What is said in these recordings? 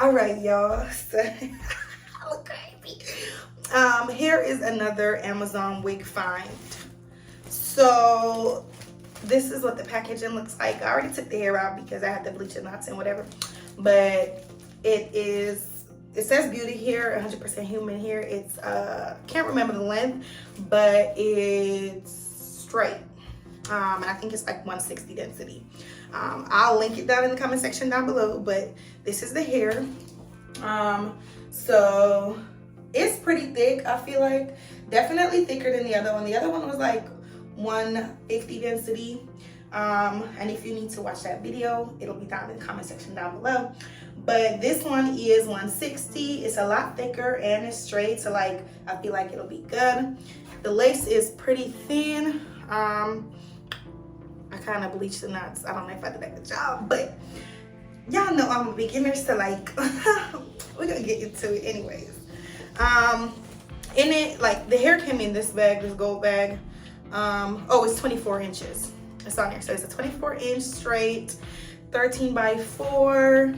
All right, y'all. So, I look crazy. Here is another Amazon wig find. So this is what the packaging looks like. I already took the hair out because I had to bleach the knots and whatever. But it says beauty hair, 100% human hair. It's can't remember the length, but it's straight. And I think it's like 160 density. I'll link it down in the comment section down below, but this is the hair. So it's pretty thick. I feel like definitely thicker than the other one. The other one was like 150 density. And if you need to watch that video, it'll be down in the comment section down below. But this one is 160. It's a lot thicker and it's straight, so like I feel like it'll be good. The lace is pretty thin. I kind of bleached the knots. I don't know if I did a good job, but y'all know I'm a beginner, so like we're gonna get into it anyways. In it, like the hair came in this bag, this gold bag. Oh, it's 24 inches. It's on there, so it's a 24-inch straight, 13 by 4,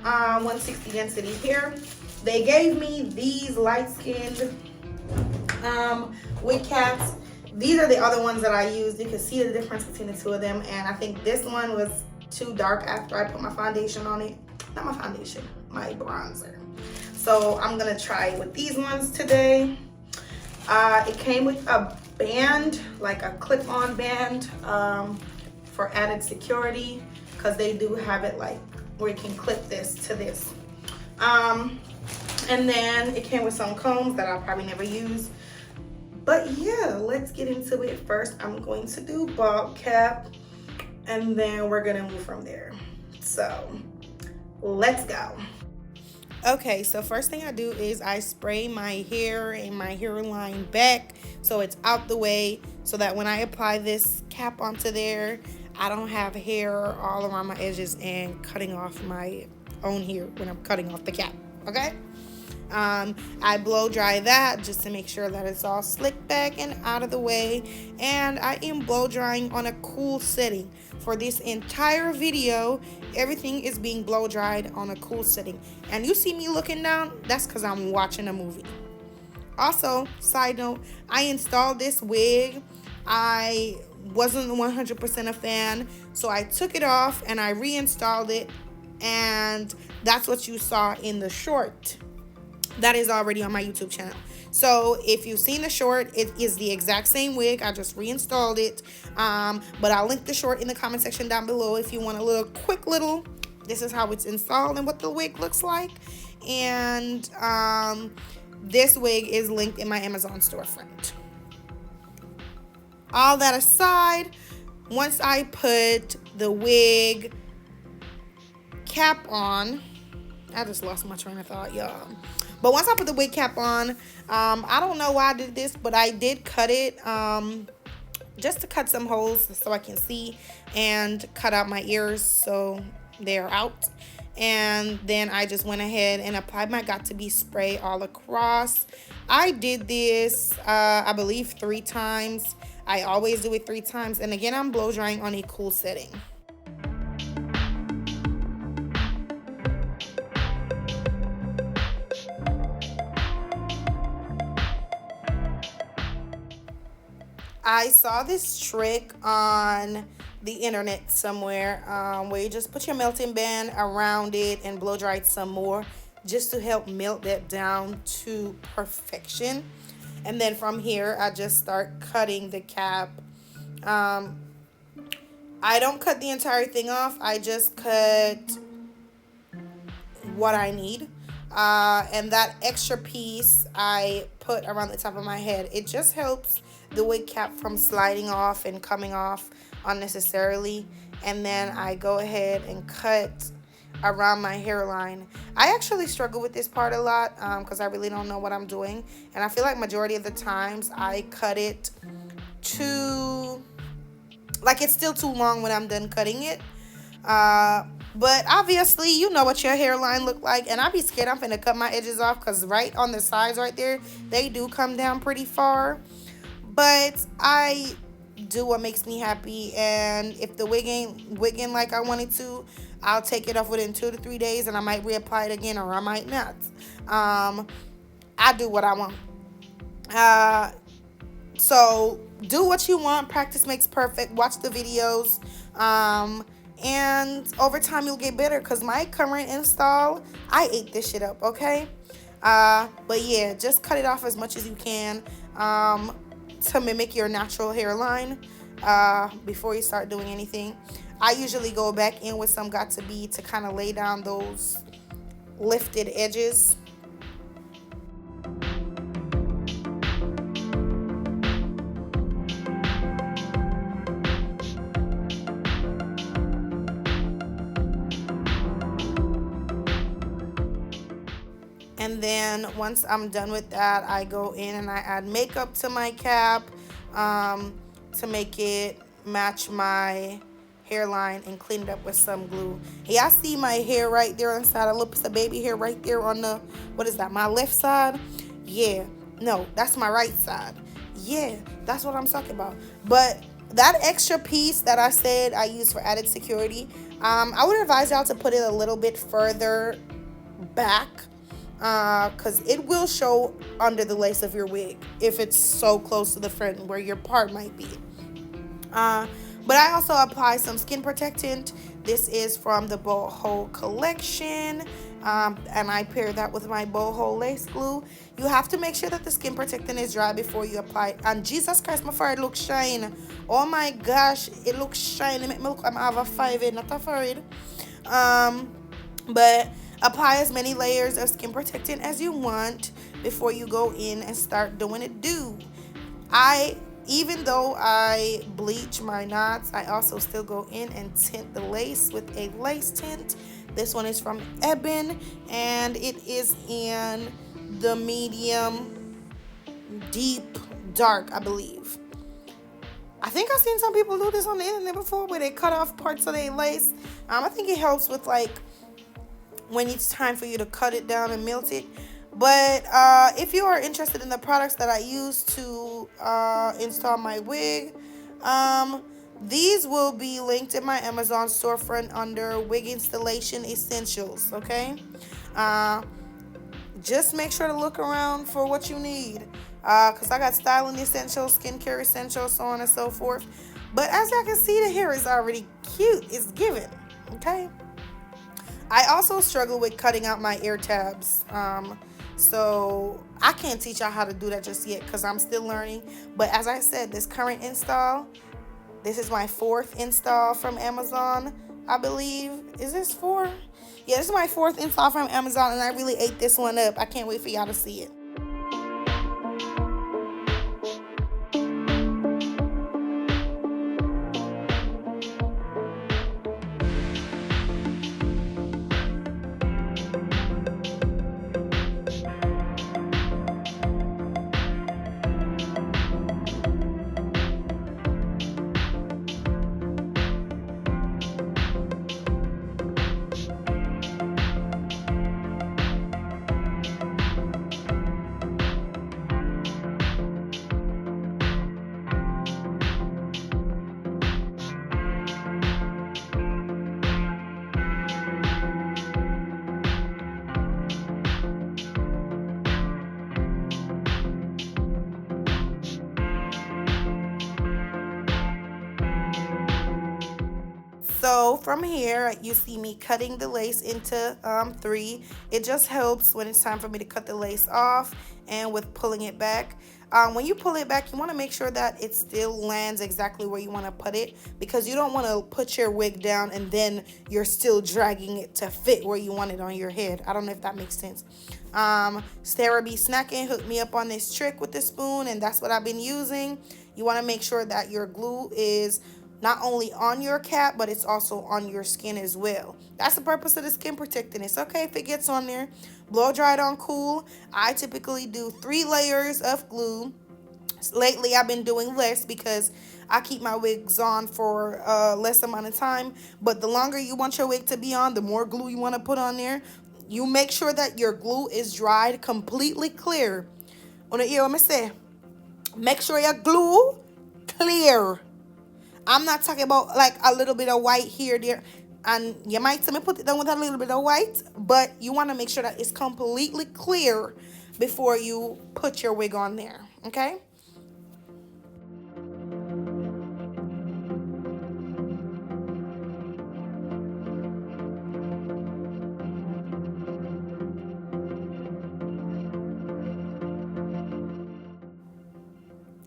160 density hair. They gave me these light-skinned wig caps. These are the other ones that I used. You can see the difference between the two of them, and I think this one was too dark after I put my foundation on it. Not my foundation, my bronzer. So I'm gonna try with these ones today. It came with a band, like a clip-on band, for added security, because they do have it like where you can clip this to this. And then it came with some combs that I'll probably never use. But yeah, let's get into it. First, I'm going to do bald cap, and then we're gonna move from there. So let's go. Okay, so first thing I do is I spray my hair and my hairline back so it's out the way, so that when I apply this cap onto there, I don't have hair all around my edges and cutting off my own hair when I'm cutting off the cap, okay? I blow dry that just to make sure that it's all slicked back and out of the way, and I am blow drying on a cool setting. For this entire video, everything is being blow dried on a cool setting, and you see me looking down, that's because I'm watching a movie. Also, side note, I installed this wig. I wasn't 100% a fan, so I took it off and I reinstalled it, and that's what you saw in the short that is already on my YouTube channel. So if you've seen the short, it is the exact same wig. I just reinstalled it. But I'll link the short in the comment section down below if you want a little quick little, this is how it's installed and what the wig looks like. And this wig is linked in my Amazon storefront. All that aside, once I put the wig cap on, I just lost my train of thought, y'all. But once I put the wig cap on, I don't know why I did this, but I did cut it just to cut some holes so I can see, and cut out my ears so they're out. And then I just went ahead and applied my Got To Be spray all across. I did this, I believe, 3 times. I always do it 3 times. And again, I'm blow drying on a cool setting. I saw this trick on the internet somewhere where you just put your melting band around it and blow dry it some more just to help melt that down to perfection. And then from here, I just start cutting the cap. I don't cut the entire thing off. I just cut what I need. And that extra piece I put around the top of my head. It just helps the wig cap from sliding off and coming off unnecessarily. And then I go ahead and cut around my hairline. I actually struggle with this part a lot because I really don't know what I'm doing, and I feel like majority of the times I cut it too, like it's still too long when I'm done cutting it. But obviously you know what your hairline look like, and I be scared I'm finna cut my edges off because right on the sides right there, they do come down pretty far. But I do what makes me happy. And if the wig ain't wigging like I want it to, I'll take it off within 2 to 3 days, and I might reapply it again, or I might not. I do what I want. Uh, so do what you want. Practice makes perfect. Watch the videos. And over time you'll get better, because my current install, I ate this shit up, okay? But yeah, just cut it off as much as you can to mimic your natural hairline before you start doing anything. I usually go back in with some Got2b to kind of lay down those lifted edges. And then once I'm done with that, I go in and I add makeup to my cap to make it match my hairline, and clean it up with some glue. Hey, I see my hair right there on the side. A little piece of baby hair right there on the, what is that, my left side? Yeah, no, that's my right side. Yeah, that's what I'm talking about. But that extra piece that I said I use for added security, I would advise y'all to put it a little bit further back, because it will show under the lace of your wig if it's so close to the front where your part might be. But I also apply some skin protectant. This is from the Boho collection, and I pair that with my Boho lace glue. You have to make sure that the skin protectant is dry before you apply it. And Jesus Christ, my forehead looks shine. Oh my gosh, it looks shiny. Make me look, I have a 5 not a forehead. But apply as many layers of skin protectant as you want before you go in and start doing it. Even though I bleach my knots, I also still go in and tint the lace with a lace tint. This one is from Ebin, and it is in the medium deep dark, I believe. I think I've seen some people do this on the internet before, where they cut off parts of their lace. I think it helps with like when it's time for you to cut it down and melt it. But if you are interested in the products that I use to install my wig, these will be linked in my Amazon storefront under Wig Installation Essentials, okay? Just make sure to look around for what you need, because I got styling essentials, skincare essentials, so on and so forth. But as y'all can see, the hair is already cute. It's given, okay? I also struggle with cutting out my ear tabs. So I can't teach y'all how to do that just yet, because I'm still learning. But as I said, this current install, this is my 4th install from Amazon, I believe. Is this 4? Yeah, this is my 4th install from Amazon, and I really ate this one up. I can't wait for y'all to see it. So from here, you see me cutting the lace into 3. It just helps when it's time for me to cut the lace off, and with pulling it back. When you pull it back, you want to make sure that it still lands exactly where you want to put it, because you don't want to put your wig down and then you're still dragging it to fit where you want it on your head. I don't know if that makes sense. Sarah B Snacking hooked me up on this trick with the spoon, and that's what I've been using. You want to make sure that your glue is not only on your cap, but it's also on your skin as well. That's the purpose of the skin protectant. It's okay if it gets on there. Blow dry it on cool. I typically do 3 layers of glue. Lately, I've been doing less because I keep my wigs on for less amount of time. But the longer you want your wig to be on, the more glue you want to put on there. You make sure that your glue is dried completely clear. On the ear, I'm going to say, make sure your glue clear. I'm not talking about like a little bit of white here, there. And you might see me put it down with a little bit of white, but you want to make sure that it's completely clear before you put your wig on there, okay?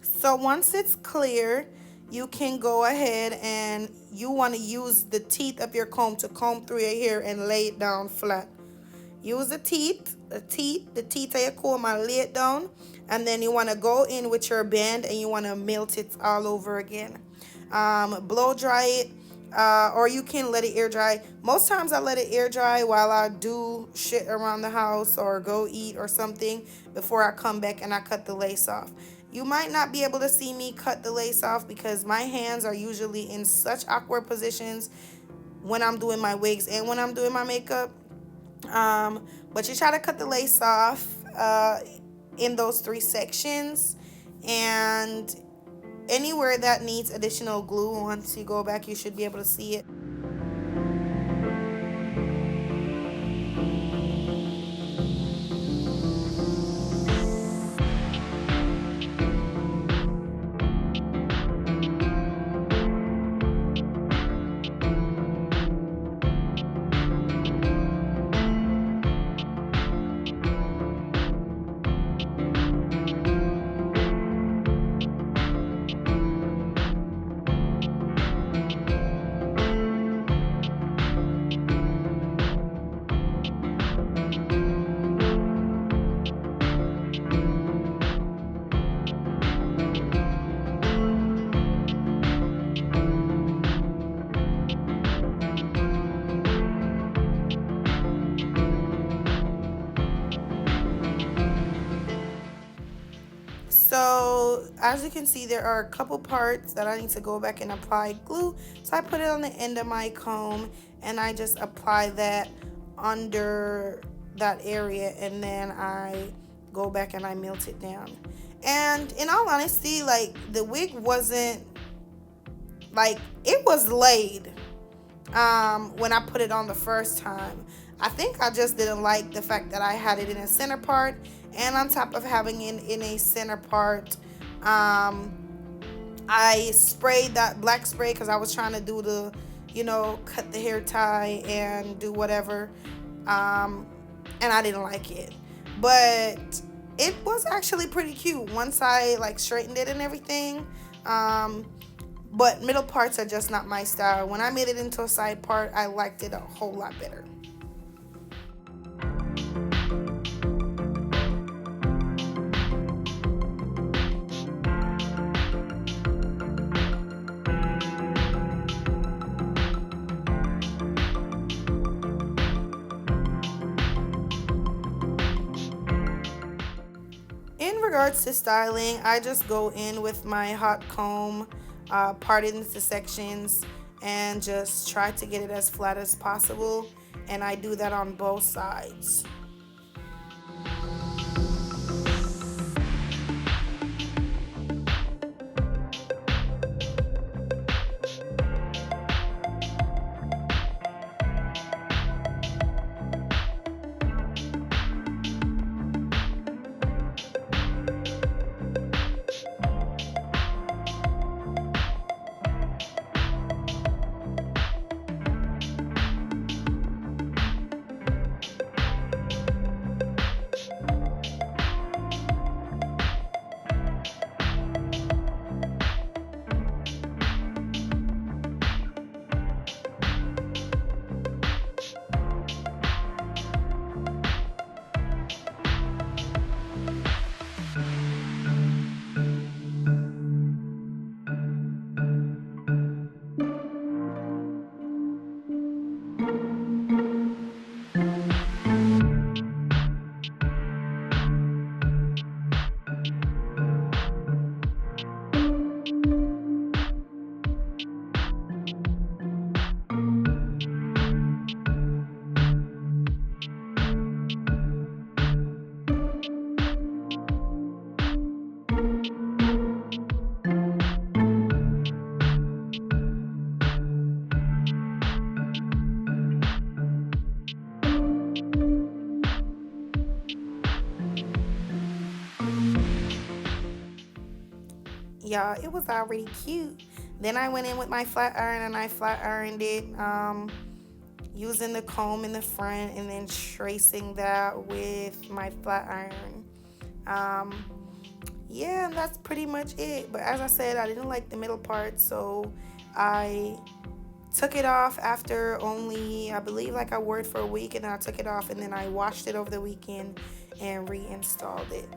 So once it's clear, you can go ahead and you want to use the teeth of your comb to comb through your hair and lay it down flat. Use the teeth of your comb and lay it down, and then you want to go in with your band and you want to melt it all over again. Blow dry it, or you can let it air dry. Most times I let it air dry while I do shit around the house or go eat or something before I come back and I cut the lace off. You might not be able to see me cut the lace off because my hands are usually in such awkward positions when I'm doing my wigs and when I'm doing my makeup. But you try to cut the lace off in those 3 sections, and anywhere that needs additional glue, once you go back you should be able to see it. So as you can see, there are a couple parts that I need to go back and apply glue. So I put it on the end of my comb and I just apply that under that area, and then I go back and I melt it down. And in all honesty, like, the wig wasn't, like, it was laid when I put it on the first time. I think I just didn't like the fact that I had it in a center part, and on top of having it in a center part, I sprayed that black spray because I was trying to do the, cut the hair tie and do whatever, and I didn't like it. But it was actually pretty cute once I like straightened it and everything. But middle parts are just not my style. When I made it into a side part, I liked it a whole lot better. In regards to styling, I just go in with my hot comb, part it into sections, and just try to get it as flat as possible. And I do that on both sides. y'all, it was already cute. Then I went in with my flat iron and I flat ironed it using the comb in the front and then tracing that with my flat iron. Yeah, and that's pretty much it. But as I said, I didn't like the middle part, so I took it off after only, I believe, like I wore it for a week, and then I took it off and then I washed it over the weekend and reinstalled it.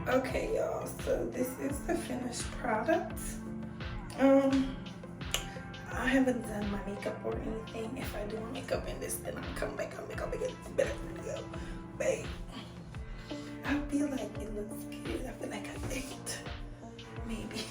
Okay, y'all, so this is the finished product. I haven't done my makeup or anything. If I do my makeup in this, then I'll come back on makeup again. It's better video. Babe, I feel like it looks good. I feel like I baked. Maybe.